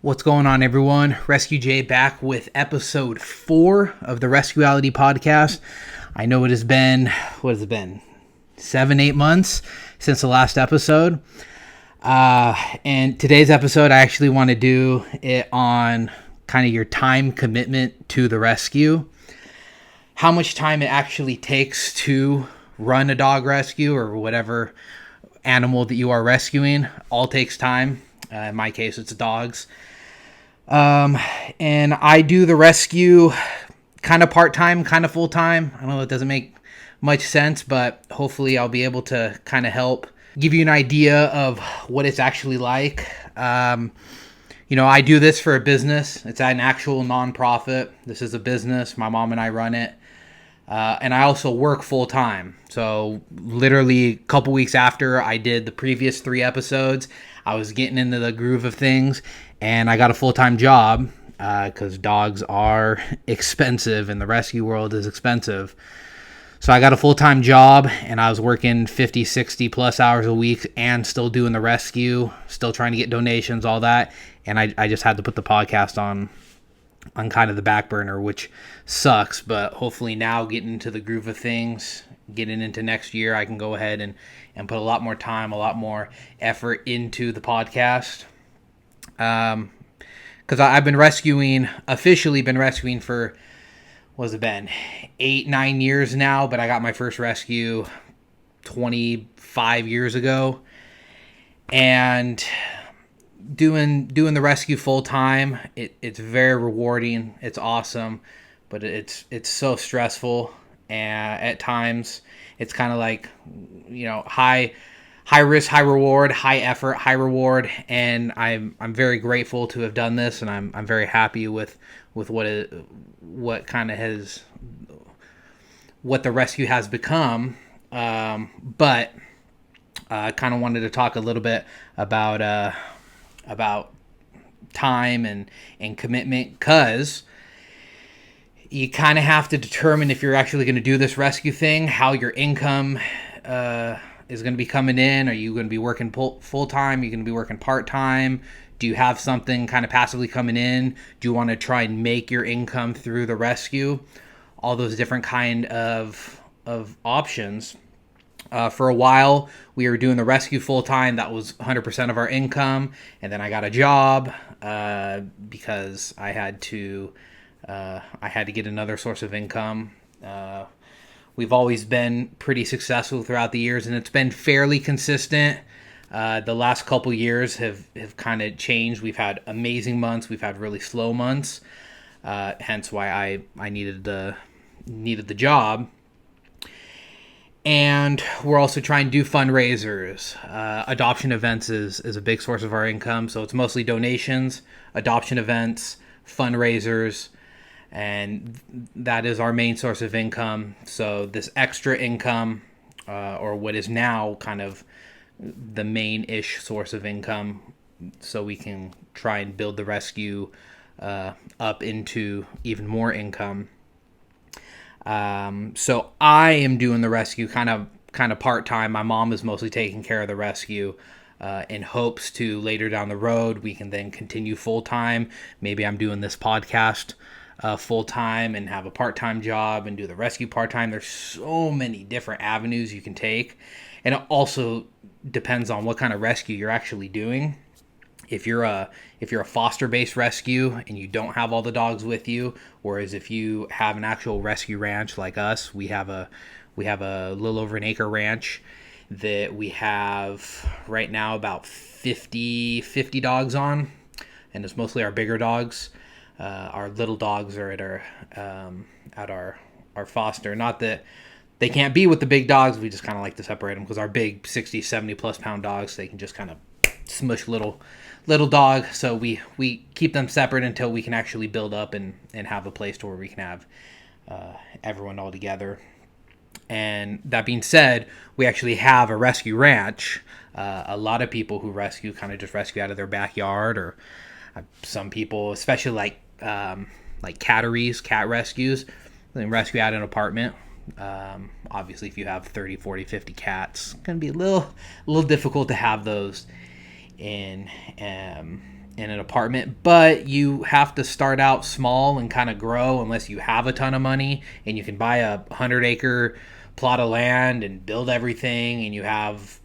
What's going on, everyone? Rescue Jay back with episode 4 of the Rescueality Podcast. I know it has been, 7-8 months since the last episode. And today's episode, I actually want to do it on kind of your time commitment to the rescue. How much time it actually takes to run a dog rescue or whatever animal that you are rescuing. All takes time. In my case, it's dogs. And I do the rescue kind of part-time, kind of full-time. I know it doesn't make much sense, but hopefully I'll be able to kind of help give you an idea of what it's actually like. I do this for a business. It's an actual nonprofit. This is a business. My mom and I run it. And I also work full-time. So literally a couple weeks after I did the previous 3 episodes, I was getting into the groove of things, and I got a full-time job because dogs are expensive and the rescue world is expensive. So I got a full-time job, and I was working 50, 60 plus hours a week and still doing the rescue, still trying to get donations, all that. And I just had to put the podcast on kind of the back burner, which sucks. But hopefully now getting into the groove of things, getting into next year, I can go ahead and put a lot more time, a lot more effort into the podcast. Because I've been officially been rescuing for, what's it been, 8-9 years now, but I got my first rescue 25 years ago. And doing the rescue full time, it's very rewarding. It's awesome, but it's so stressful, and at times it's kind of like, high risk, high reward, high effort, high reward. And I'm very grateful to have done this, and I'm very happy with what the rescue has become. But I kind of wanted to talk a little bit about time and commitment, because you kind of have to determine if you're actually going to do this rescue thing, how your income is going to be coming in. Are you going to be working full-time? Are you going to be working part-time? Do you have something kind of passively coming in? Do you want to try and make your income through the rescue? All those different kind of options. For a while, we were doing the rescue full-time. That was 100% of our income. And then I got a job because I had to get another source of income. We've always been pretty successful throughout the years, and it's been fairly consistent. The last couple years have kind of changed. We've had amazing months. We've had really slow months. Hence why I needed the job. And we're also trying to do fundraisers. Adoption events is a big source of our income. So it's mostly donations, adoption events, fundraisers, and that is our main source of income. So this extra income, or what is now kind of the main-ish source of income, so we can try and build the rescue up into even more income. So I am doing the rescue kind of part-time. My mom is mostly taking care of the rescue, in hopes to later down the road we can then continue full-time. Maybe I'm doing this podcast full-time and have a part-time job and do the rescue part-time. There's so many different avenues you can take, and it also depends on what kind of rescue you're actually doing. If you're a foster-based rescue and you don't have all the dogs with you, whereas if you have an actual rescue ranch like us, we have a little over an acre ranch that we have right now about 50 dogs on, and it's mostly our bigger dogs. Our little dogs are at our foster. Not that they can't be with the big dogs, we just kind of like to separate them, because our big 60, 70 plus pound dogs, they can just kind of smush little dog. So we keep them separate until we can actually build up and have a place to where we can have everyone all together. And that being said, we actually have a rescue ranch. A lot of people who rescue kind of just rescue out of their backyard, or some people, especially like catteries, cat rescues, they rescue out an apartment. Obviously, if you have 30, 40, 50 cats, it's going to be a little difficult to have those in in an apartment, but you have to start out small and kind of grow unless you have a ton of money and you can buy a 100-acre plot of land and build everything, and you have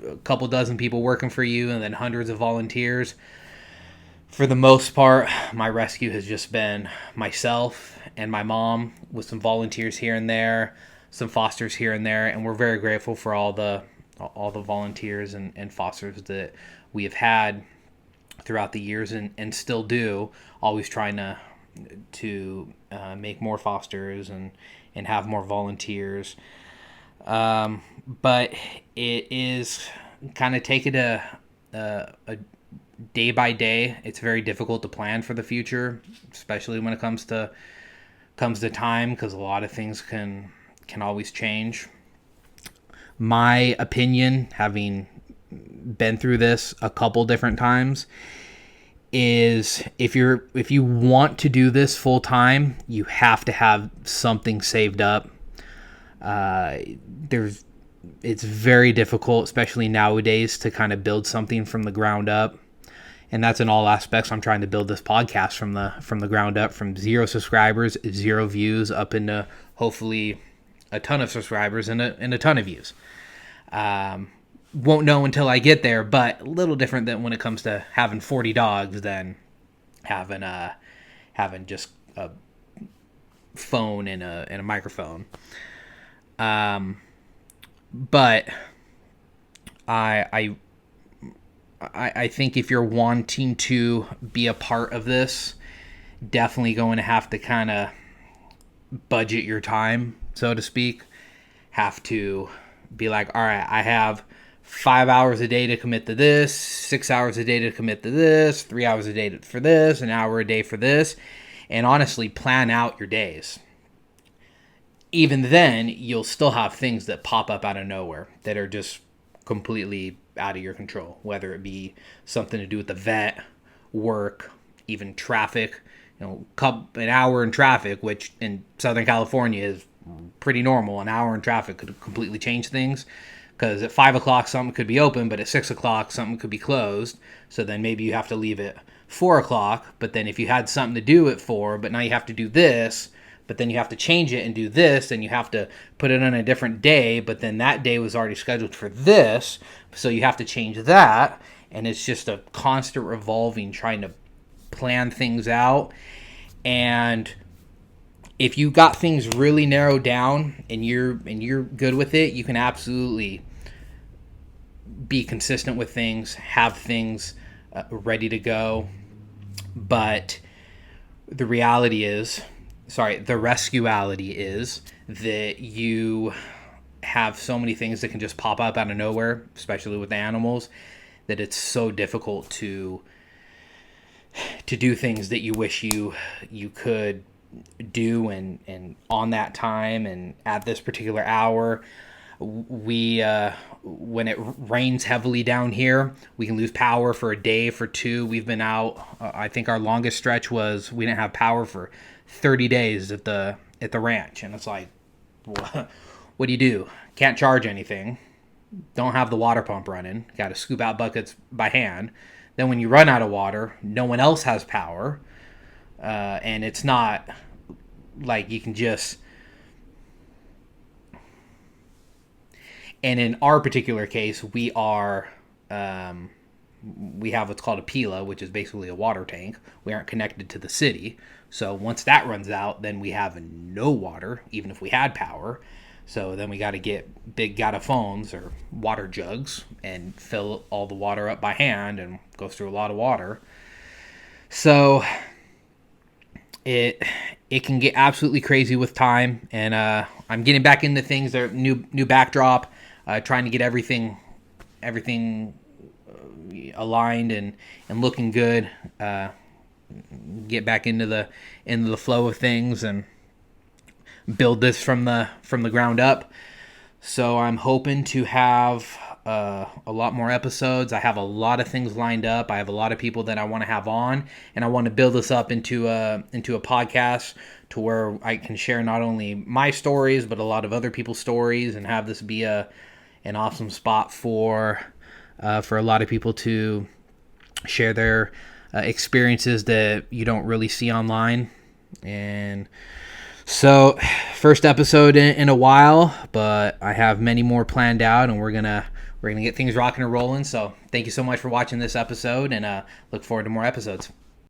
a couple dozen people working for you and then hundreds of volunteers. For the most part, my rescue has just been myself and my mom with some volunteers here and there, some fosters here and there, and we're very grateful for all the volunteers and fosters that we have had throughout the years and still do, always trying to make more fosters and have more volunteers. But it is kind of take it a day by day. It's very difficult to plan for the future, especially when it comes to time, because a lot of things can always change. My opinion, having been through this a couple different times, is if you want to do this full time, you have to have something saved up. It's very difficult, especially nowadays, to kind of build something from the ground up. And that's in all aspects. I'm trying to build this podcast from the ground up, from 0 subscribers, 0 views, up into hopefully a ton of subscribers and a ton of views. Won't know until I get there, but a little different than when it comes to having 40 dogs than having just a phone and a microphone. But I think if you're wanting to be a part of this, definitely going to have to kind of budget your time, so to speak. Have to be like, all right, I have 5 hours a day to commit to this, 6 hours a day to commit to this, 3 hours a day for this, an hour a day for this, and honestly plan out your days. Even then, you'll still have things that pop up out of nowhere that are just completely out of your control, whether it be something to do with the vet, work, even traffic. An hour in traffic, which in Southern California is pretty normal. An hour in traffic could completely change things, because at 5 o'clock something could be open, but at 6 o'clock something could be closed. So then maybe you have to leave at 4 o'clock, but then if you had something to do at 4, but now you have to do this, but then you have to change it and do this, and you have to put it on a different day, but then that day was already scheduled for this, so you have to change that, and it's just a constant revolving trying to plan things out. And if you got things really narrowed down and you're good with it, you can absolutely be consistent with things, have things ready to go. But the rescueality is that you have so many things that can just pop up out of nowhere, especially with animals, that it's so difficult to do things that you wish you could do and on that time and at this particular hour. We when it rains heavily down here, we can lose power for a day, for 2. We've been out, I think our longest stretch was we didn't have power for 30 days at the ranch, and it's like, what do you do? Can't charge anything, don't have the water pump running, got to scoop out buckets by hand. Then when you run out of water, no one else has power, and it's not like you can just... And in our particular case, we have what's called a pila, which is basically a water tank. We aren't connected to the city. So once that runs out, then we have no water, even if we had power. So then we got to get big phones or water jugs and fill all the water up by hand, and goes through a lot of water. So it can get absolutely crazy with time. And I'm getting back into things. There, new backdrop. Trying to get everything aligned and looking good. Get back into the flow of things and build this from the ground up. So I'm hoping to have a lot more episodes. I have a lot of things lined up. I have a lot of people that I want to have on, and I want to build this up into a podcast to where I can share not only my stories but a lot of other people's stories, and have this be an awesome spot for a lot of people to share their experiences that you don't really see online. And so, first episode in a while, but I have many more planned out, and we're gonna get things rocking and rolling. So, thank you so much for watching this episode, and look forward to more episodes.